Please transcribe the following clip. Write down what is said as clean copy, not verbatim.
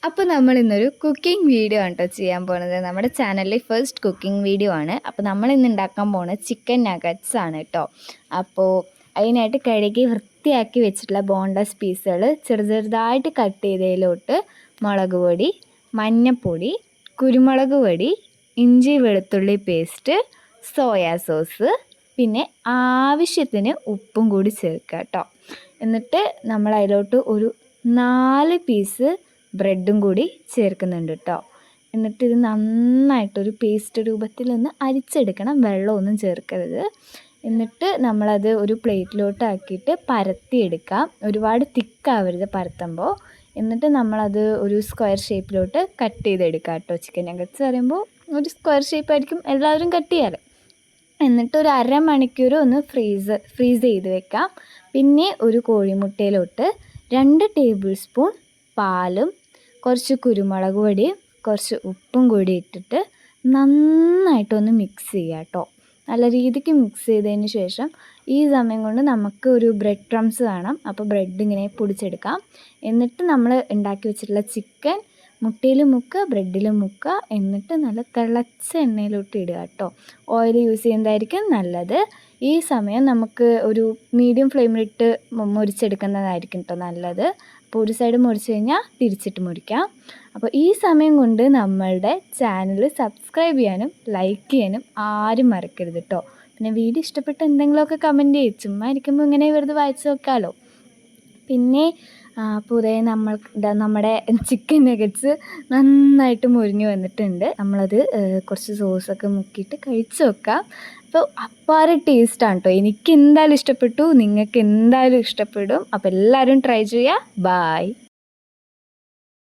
അപ്പോൾ നമ്മൾ ഇന്നൊരു കുക്കിംഗ് വീഡിയോ ആണ് കേട്ടോ ചെയ്യാൻ പോകുന്നത്. നമ്മുടെ ചാനലിൽ ഫസ്റ്റ് കുക്കിംഗ് വീഡിയോ ആണ്. അപ്പോൾ നമ്മൾ ഇന്ന് ഉണ്ടാക്കാൻ പോകുന്നത് ചിക്കൻ നഗറ്റ്സ് ആണ് കേട്ടോ. അപ്പോൾ അതിനായിട്ട് കഴുകി വൃത്തിയാക്കി വെച്ചിട്ടുള്ള ബോൺലെസ് പീസുകൾ ചെറുതായിട്ട് കട്ട് ചെയ്തതിലോട്ട് മുളക് പൊടി, മഞ്ഞൾപ്പൊടി, കുരുമുളക് പൊടി, ഇഞ്ചി വെളുത്തുള്ളി പേസ്റ്റ്, സോയാ സോസ്, പിന്നെ ആവശ്യത്തിന് ഉപ്പും കൂടി ചേർക്കുക കേട്ടോ. എന്നിട്ട് നമ്മൾ അതിലോട്ട് ഒരു 4 പീസ് ബ്രെഡും കൂടി ചേർക്കുന്നുണ്ട് കേട്ടോ. എന്നിട്ട് ഇത് നന്നായിട്ടൊരു പേസ്റ്റ് രൂപത്തിലൊന്ന് അരിച്ചെടുക്കണം, വെള്ളമൊന്നും ചേർക്കരുത്. എന്നിട്ട് നമ്മളത് ഒരു പ്ലേറ്റിലോട്ട് ആക്കിയിട്ട് പരത്തിയെടുക്കാം. ഒരുപാട് തിക്കാവരുത് പരത്തുമ്പോൾ. എന്നിട്ട് നമ്മളത് ഒരു സ്ക്വയർ ഷേപ്പിലോട്ട് കട്ട് ചെയ്തെടുക്കാം കേട്ടോ. ചിക്കൻ നഗറ്റ്സ് പറയുമ്പോൾ ഒരു സ്ക്വയർ ഷേപ്പായിരിക്കും എല്ലാവരും കട്ട് ചെയ്യാറ്. എന്നിട്ട് ഒരു അരമണിക്കൂർ ഒന്ന് ഫ്രീസ് ചെയ്ത് വെക്കാം. പിന്നെ ഒരു കോഴിമുട്ടയിലോട്ട് 2 ടേബിൾ സ്പൂൺ പാലും കുറച്ച് കുരുമുളക് പൊടിയും കുറച്ച് ഉപ്പും കൂടി ഇട്ടിട്ട് നന്നായിട്ടൊന്ന് മിക്സ് ചെയ്യുക കേട്ടോ. നല്ല രീതിക്ക് മിക്സ് ചെയ്തതിന് ശേഷം ഈ സമയം കൊണ്ട് നമുക്ക് ഒരു ബ്രെഡ് ക്രംസ് വേണം. അപ്പോൾ ബ്രെഡ് ഇങ്ങനെ പൊടിച്ചെടുക്കാം. എന്നിട്ട് നമ്മൾ ഉണ്ടാക്കി വെച്ചിട്ടുള്ള ചിക്കൻ മുട്ടയിൽ മുക്കുക, ബ്രെഡിൽ മുക്കുക. എന്നിട്ട് നല്ല തിളച്ച എണ്ണയിലോട്ട് ഇടുക കേട്ടോ. ഓയിൽ യൂസ് ചെയ്യുന്നതായിരിക്കും നല്ലത്. ഈ സമയം നമുക്ക് ഒരു മീഡിയം ഫ്ലെയിമിലിട്ട് മുരിച്ചെടുക്കുന്നതായിരിക്കും കേട്ടോ നല്ലത്. അപ്പോൾ ഒരു സൈഡ് മുറിച്ച് കഴിഞ്ഞാൽ തിരിച്ചിട്ട് മുറിക്കാം. അപ്പോൾ ഈ സമയം കൊണ്ട് നമ്മളുടെ ചാനൽ സബ്സ്ക്രൈബ് ചെയ്യാനും ലൈക്ക് ചെയ്യാനും ആരും മറക്കരുത് കേട്ടോ. പിന്നെ വീഡിയോ ഇഷ്ടപ്പെട്ട് എന്തെങ്കിലുമൊക്കെ കമൻറ്റ് ചെയ്യും. ചുമ്മാ ഇരിക്കുമ്പോൾ ഇങ്ങനെ വെറുതെ വായിച്ച് നോക്കാമല്ലോ. പിന്നെ അപ്പോൾ നമ്മുടെ ചിക്കൻ നഗറ്റ്സ് നന്നായിട്ട് മുരിഞ്ഞ് വന്നിട്ടുണ്ട്. നമ്മളത് കുറച്ച് സോസൊക്കെ മുക്കിയിട്ട് കഴിച്ച് നോക്കാം. അപ്പോൾ അപ്പാറ് ടേസ്റ്റാണ് കേട്ടോ. എനിക്ക് എന്തായാലും ഇഷ്ടപ്പെട്ടു, നിങ്ങൾക്ക് എന്തായാലും ഇഷ്ടപ്പെടും. അപ്പോൾ എല്ലാവരും ട്രൈ ചെയ്യുക. ബായ്.